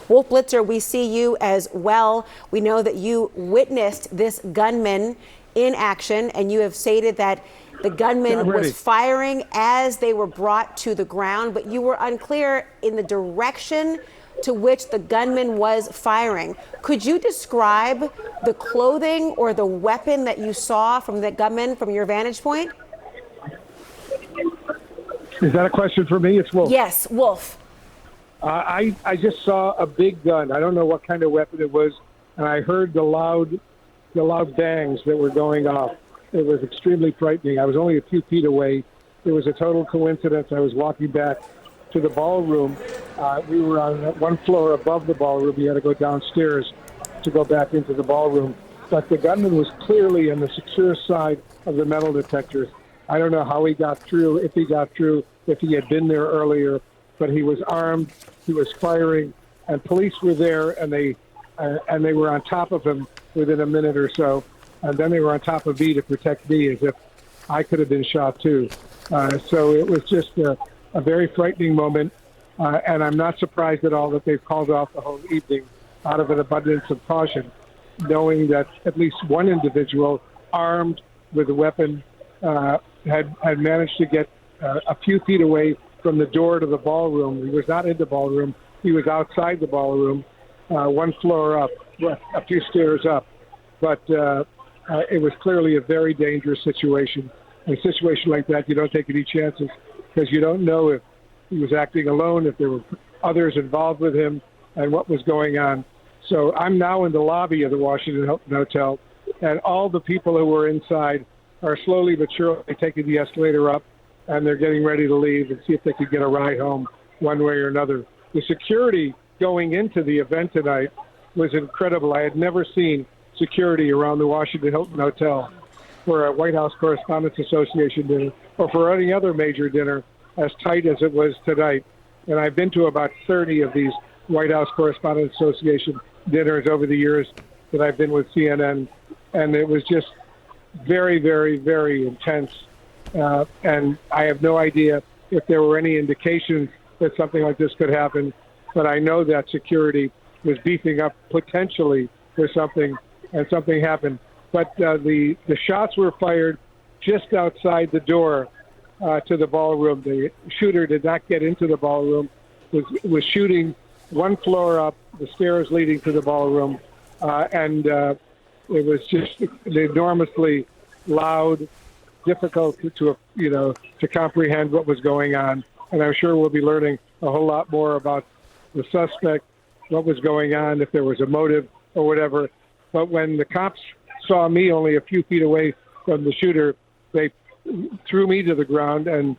Wolf Blitzer, we see you as well. We know that you witnessed this gunman in action, and you have stated that the gunman was firing as they were brought to the ground, but you were unclear in the direction to which the gunman was firing. Could you describe the clothing or the weapon that you saw from the gunman from your vantage point? Is that a question for me? It's Wolf. Yes, Wolf. I just saw a big gun. I don't know what kind of weapon it was, and I heard the loud bangs that were going off. It was extremely frightening. I was only a few feet away. It was a total coincidence. I was walking back to the ballroom. We were on one floor above the ballroom. We had to go downstairs to go back into the ballroom. But the gunman was clearly on the secure side of the metal detectors. I don't know how he got through, if he got through, if he had been there earlier, but he was armed, he was firing, and police were there, and they were on top of him within a minute or so, and then they were on top of me to protect me as if I could have been shot too. So it was just a very frightening moment, and I'm not surprised at all that they've called off the whole evening out of an abundance of caution, knowing that at least one individual armed with a weapon had managed to get a few feet away from the door to the ballroom. He was not in the ballroom. He was outside the ballroom, one floor up, a few stairs up. But it was clearly a very dangerous situation. In a situation like that, you don't take any chances because you don't know if he was acting alone, if there were others involved with him, and what was going on. So I'm now in the lobby of the Washington Hilton Hotel, and all the people who were inside are slowly but surely taking the escalator up, and they're getting ready to leave and see if they could get a ride home one way or another. The security going into the event tonight was incredible. I had never seen security around the Washington Hilton Hotel for a White House Correspondents Association dinner or for any other major dinner as tight as it was tonight. And I've been to about 30 of these White House Correspondents Association dinners over the years that I've been with CNN, and it was just very, very, very intense. And I have no idea if there were any indications that something like this could happen, but I know that security was beefing up potentially for something, and something happened. But the shots were fired just outside the door to the ballroom. The shooter did not get into the ballroom, was shooting one floor up, the stairs leading to the ballroom, and it was just enormously loud, difficult to comprehend what was going on. And I'm sure we'll be learning a whole lot more about the suspect, what was going on, if there was a motive or whatever. But when the cops saw me only a few feet away from the shooter, they threw me to the ground and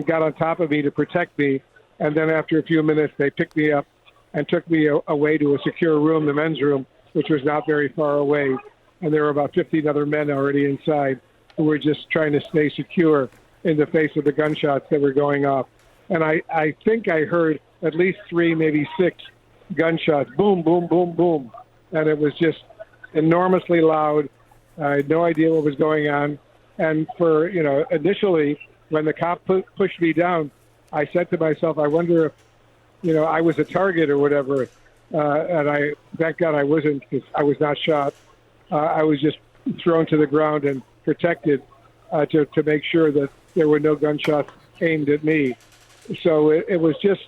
got on top of me to protect me. And then after a few minutes, they picked me up and took me away to a secure room, the men's room, which was not very far away. And there were about 15 other men already inside who were just trying to stay secure in the face of the gunshots that were going off. And I think I heard at least 3, maybe 6 gunshots, boom, boom, boom, boom. And it was just enormously loud. I had no idea what was going on. And for, initially, when the cop pushed me down, I said to myself, I wonder if, I was a target or whatever. And thank God I wasn't, because I was not shot. I was just thrown to the ground and protected to make sure that there were no gunshots aimed at me. So it was just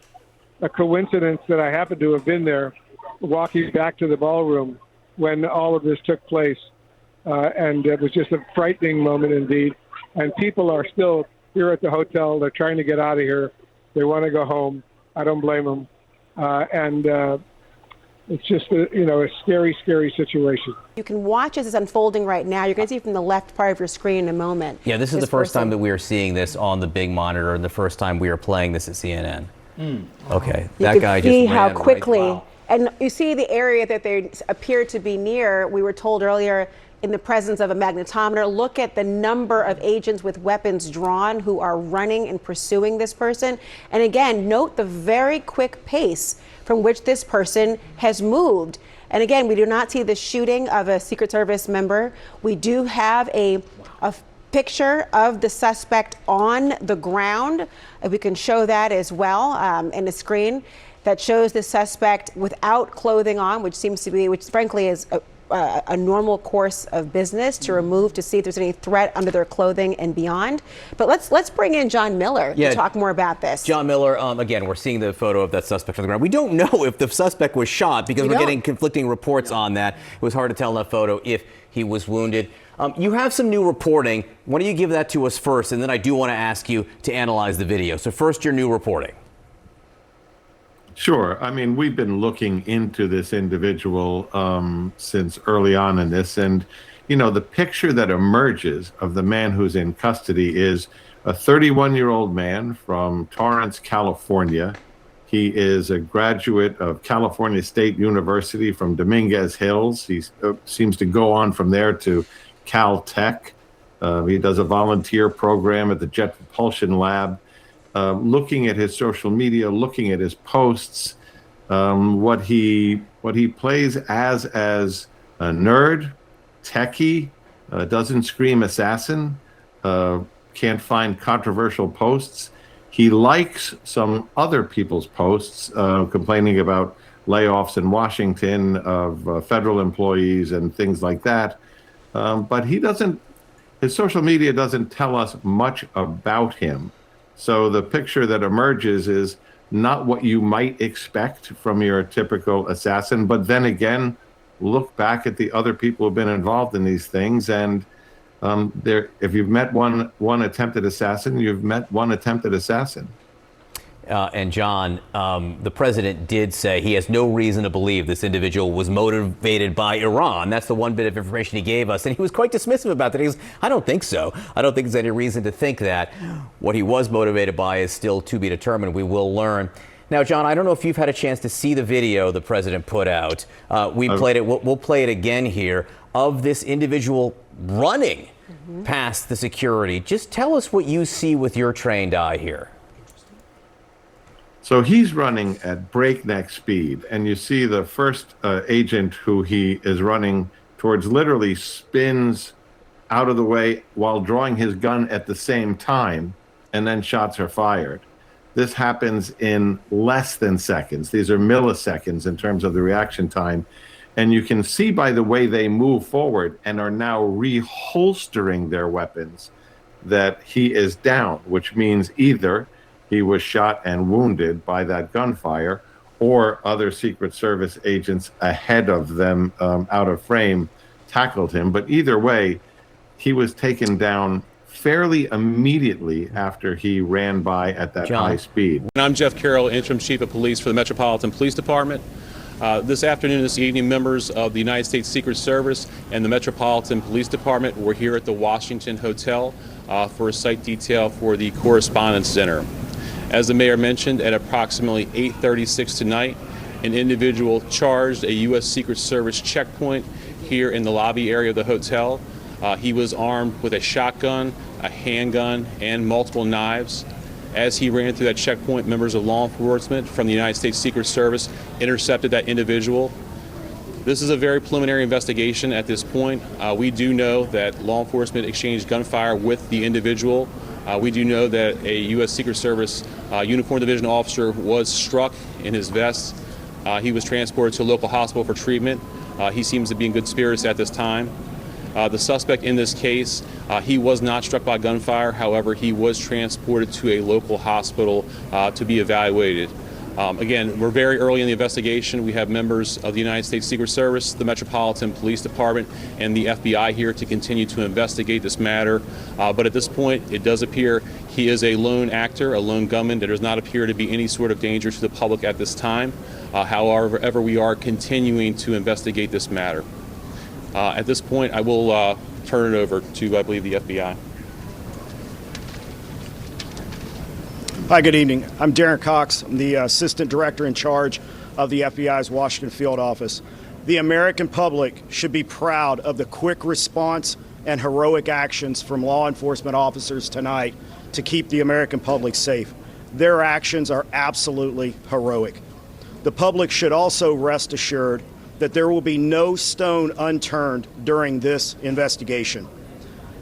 a coincidence that I happened to have been there walking back to the ballroom when all of this took place. And it was just a frightening moment indeed. And people are still here at the hotel. They're trying to get out of here. They want to go home. I don't blame them. It's just a scary, scary situation. You can watch as it's unfolding right now. You're going to see from the left part of your screen in a moment. Yeah, this is the first time that we are seeing this on the big monitor, and the first time we are playing this at CNN. Okay, that guy just ran. You can see how quickly, wow. And you see the area that they appear to be near. We were told earlier, in the presence of a magnetometer. Look at the number of agents with weapons drawn who are running and pursuing this person. And again, note the very quick pace from which this person has moved. And again, we do not see the shooting of a Secret Service member. We do have a picture of the suspect on the ground. We can show that as well in the screen. that shows the suspect without clothing on, which frankly is a normal course of business to remove to see if there's any threat under their clothing and beyond. But let's bring in John Miller to talk more about this. John Miller, again, we're seeing the photo of that suspect on the ground. We don't know if the suspect was shot because we're getting conflicting reports on that. It was hard to tell in that photo if he was wounded. You have some new reporting. Why don't you give that to us first, and then I do want to ask you to analyze the video. So first, your new reporting. Sure. I mean, we've been looking into this individual since early on in this. And, you know, the picture that emerges of the man who's in custody is a 31-year-old man from Torrance, California. He is a graduate of California State University from Dominguez Hills. He seems to go on from there to Caltech. He does a volunteer program at the Jet Propulsion Lab. Looking at his social media, looking at his posts, what he plays as a nerd, techie, doesn't scream assassin, can't find controversial posts. He likes some other people's posts complaining about layoffs in Washington of federal employees and things like that. But his social media doesn't tell us much about him. So the picture that emerges is not what you might expect from your typical assassin. But then again, look back at the other people who've been involved in these things. And if you've met one attempted assassin, you've met one attempted assassin. And John, the president did say he has no reason to believe this individual was motivated by Iran. That's the one bit of information he gave us. And he was quite dismissive about that. He goes, I don't think so. I don't think there's any reason to think that. What he was motivated by is still to be determined. We will learn. Now, John, I don't know if you've had a chance to see the video the president put out. We played it. We'll play it again here of this individual running past the security. Just tell us what you see with your trained eye here. So he's running at breakneck speed, and you see the first agent who he is running towards literally spins out of the way while drawing his gun at the same time, and then shots are fired. This happens in less than seconds. These are milliseconds in terms of the reaction time. And you can see by the way they move forward and are now reholstering their weapons that he is down, which means either he was shot and wounded by that gunfire, or other Secret Service agents ahead of them out of frame tackled him. But either way, he was taken down fairly immediately after he ran by at that high speed. And I'm Jeff Carroll, Interim Chief of Police for the Metropolitan Police Department. This afternoon, this evening, members of the United States Secret Service and the Metropolitan Police Department were here at the Washington Hotel for a site detail for the Correspondent Center. As the mayor mentioned, at approximately 8:36 tonight, an individual charged a U.S. Secret Service checkpoint here in the lobby area of the hotel. He was armed with a shotgun, a handgun, and multiple knives. As he ran through that checkpoint, members of law enforcement from the United States Secret Service intercepted that individual. This is a very preliminary investigation at this point. We do know that law enforcement exchanged gunfire with the individual. We do know that a U.S. Secret Service uniformed division officer was struck in his vest. He was transported to a local hospital for treatment. He seems to be in good spirits at this time. The suspect in this case, he was not struck by gunfire. However, he was transported to a local hospital to be evaluated. Again, we're very early in the investigation. We have members of the United States Secret Service, the Metropolitan Police Department, and the FBI here to continue to investigate this matter. But at this point, it does appear he is a lone actor, a lone gunman. There does not appear to be any sort of danger to the public at this time. However, we are continuing to investigate this matter. At this point, I will turn it over to, I believe, the FBI. Hi, good evening. I'm Darren Cox. I'm the Assistant Director in charge of the FBI's Washington Field Office. The American public should be proud of the quick response and heroic actions from law enforcement officers tonight to keep the American public safe. Their actions are absolutely heroic. The public should also rest assured that there will be no stone unturned during this investigation.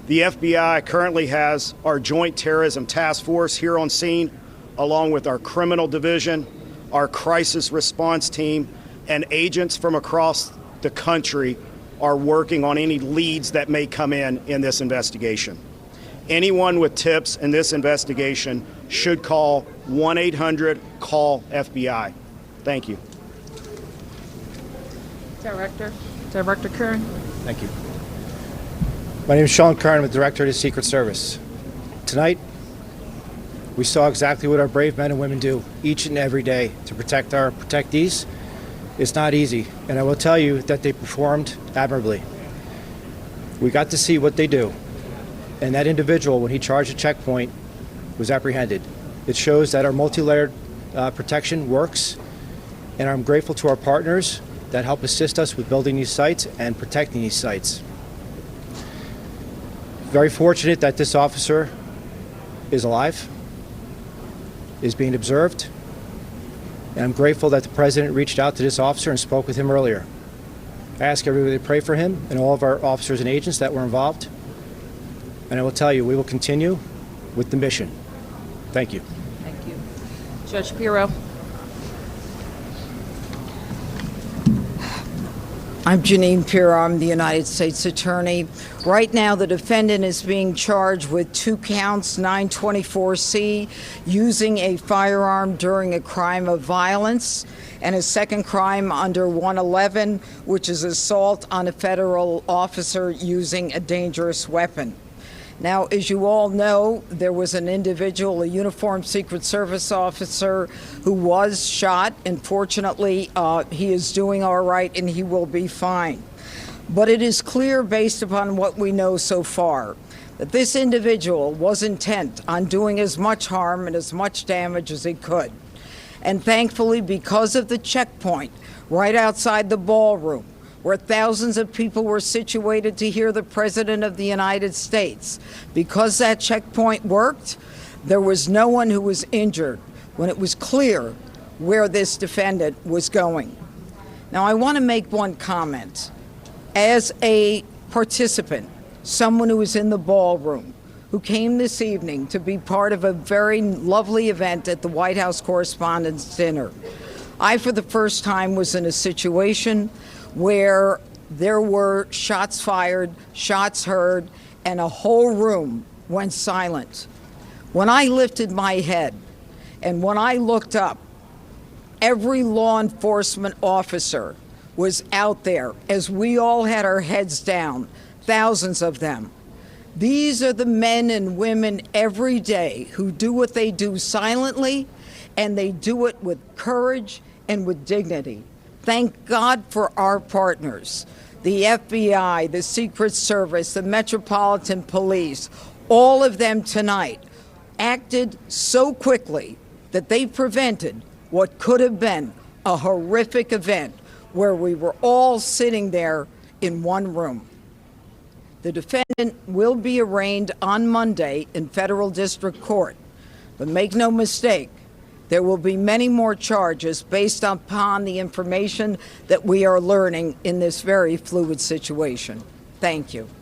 The FBI currently has our Joint Terrorism Task Force here on scene, along with our Criminal Division, our crisis response team, and agents from across the country are working on any leads that may come in this investigation. Anyone with tips in this investigation should call 1-800-CALL-FBI. Thank you. Director Kern. Thank you. My name is Sean Kern. I'm the Director of the Secret Service. Tonight, we saw exactly what our brave men and women do each and every day to protect our protectees. It's not easy, and I will tell you that they performed admirably. We got to see what they do, and that individual, when he charged a checkpoint, was apprehended. It shows that our multi-layered protection works, and I'm grateful to our partners that help assist us with building these sites and protecting these sites. Very fortunate that this officer is alive, is being observed, and I'm grateful that the President reached out to this officer and spoke with him earlier. I ask everybody to pray for him and all of our officers and agents that were involved, and I will tell you, we will continue with the mission. Thank you. Thank you. Judge Pirro. I'm Janine Pirro. I'm the United States Attorney. Right now, the defendant is being charged with 2 counts, 924C, using a firearm during a crime of violence, and a second crime under 111, which is assault on a federal officer using a dangerous weapon. Now, as you all know, there was an individual, a uniformed Secret Service officer, who was shot. And fortunately, he is doing all right and he will be fine. But it is clear, based upon what we know so far, that this individual was intent on doing as much harm and as much damage as he could. And thankfully, because of the checkpoint right outside the ballroom, where thousands of people were situated to hear the President of the United States, because that checkpoint worked, there was no one who was injured when it was clear where this defendant was going. Now, I want to make one comment. As a participant, someone who was in the ballroom, who came this evening to be part of a very lovely event at the White House Correspondents' dinner, I, for the first time, was in a situation where there were shots fired, shots heard, and a whole room went silent. When I lifted my head and when I looked up, every law enforcement officer was out there as we all had our heads down, thousands of them. These are the men and women every day who do what they do silently, and they do it with courage and with dignity. Thank God for our partners, the FBI, the Secret Service, the Metropolitan Police. All of them tonight acted so quickly that they prevented what could have been a horrific event where we were all sitting there in one room. The defendant will be arraigned on Monday in federal district court, but make no mistake, there will be many more charges based upon the information that we are learning in this very fluid situation. Thank you.